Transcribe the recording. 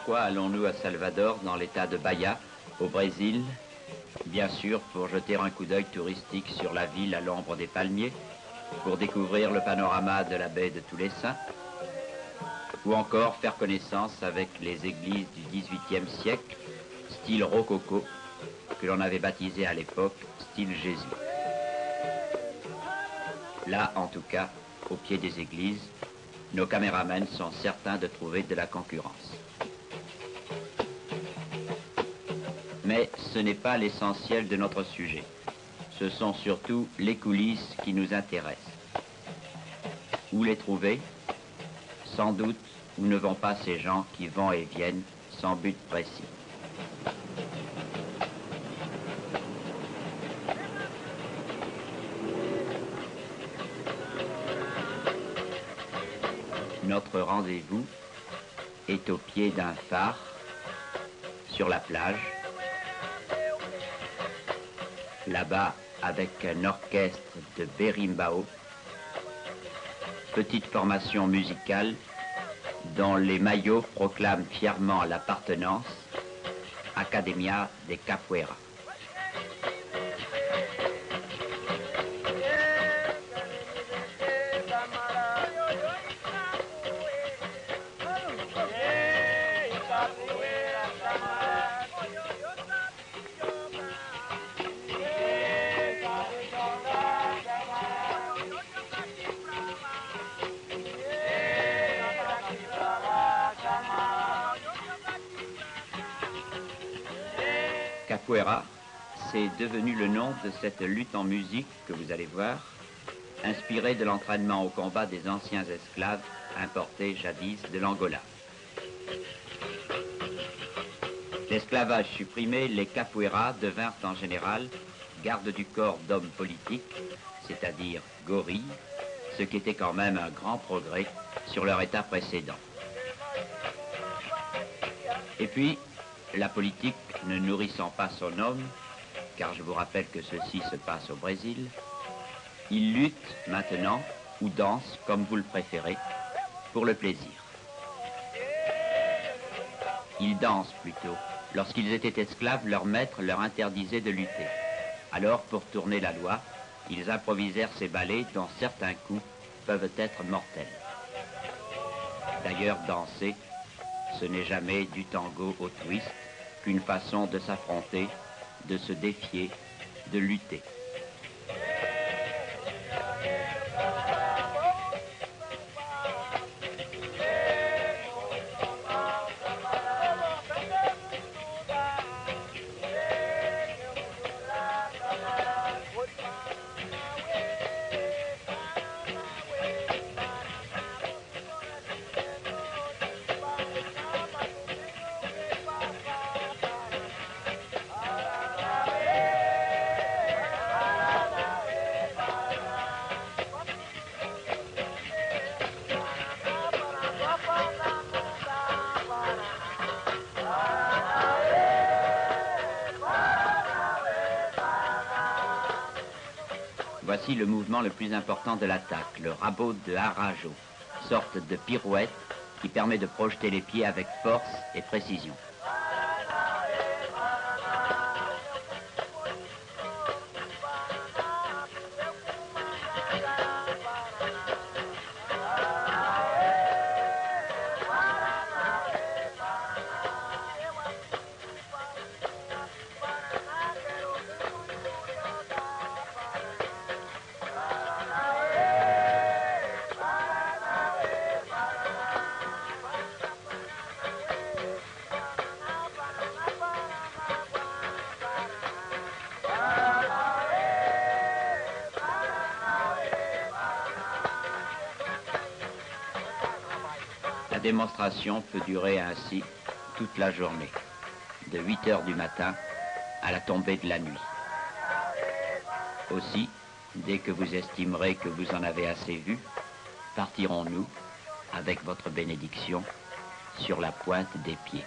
Pourquoi allons-nous à Salvador, dans l'état de Bahia, au Brésil? Bien sûr, pour jeter un coup d'œil touristique sur la ville à l'ombre des palmiers, pour découvrir le panorama de la baie de Tous les Saints, ou encore faire connaissance avec les églises du XVIIIe siècle, style rococo, que l'on avait baptisé à l'époque style Jésus. Là, en tout cas, au pied des églises, nos caméramens sont certains de trouver de la concurrence. Mais ce n'est pas l'essentiel de notre sujet. Ce sont surtout les coulisses qui nous intéressent. Où les trouver? Sans doute où ne vont pas ces gens qui vont et viennent sans but précis. Notre rendez-vous est au pied d'un phare, sur la plage. Là-bas, avec un orchestre de berimbau, petite formation musicale dont les maillots proclament fièrement l'appartenance, Academia de Capoeira. Capoeira, c'est devenu le nom de cette lutte en musique que vous allez voir, inspirée de l'entraînement au combat des anciens esclaves importés jadis de l'Angola. L'esclavage supprimé, les capoeiras devinrent en général gardes du corps d'hommes politiques, c'est-à-dire gorilles, ce qui était quand même un grand progrès sur leur état précédent. Et puis, la politique ne nourrissant pas son homme, car je vous rappelle que ceci se passe au Brésil, ils luttent maintenant, ou dansent, comme vous le préférez, pour le plaisir. Ils dansent plutôt. Lorsqu'ils étaient esclaves, leur maître leur interdisait de lutter. Alors, pour tourner la loi, ils improvisèrent ces ballets dont certains coups peuvent être mortels. D'ailleurs, danser, ce n'est jamais du tango au twist, qu'une façon de s'affronter, de se défier, de lutter. Voici le mouvement le plus important de l'attaque, le rabot de Arajo, sorte de pirouette qui permet de projeter les pieds avec force et précision. La démonstration peut durer ainsi toute la journée, de 8 heures du matin à la tombée de la nuit. Aussi, dès que vous estimerez que vous en avez assez vu, partirons-nous, avec votre bénédiction, sur la pointe des pieds.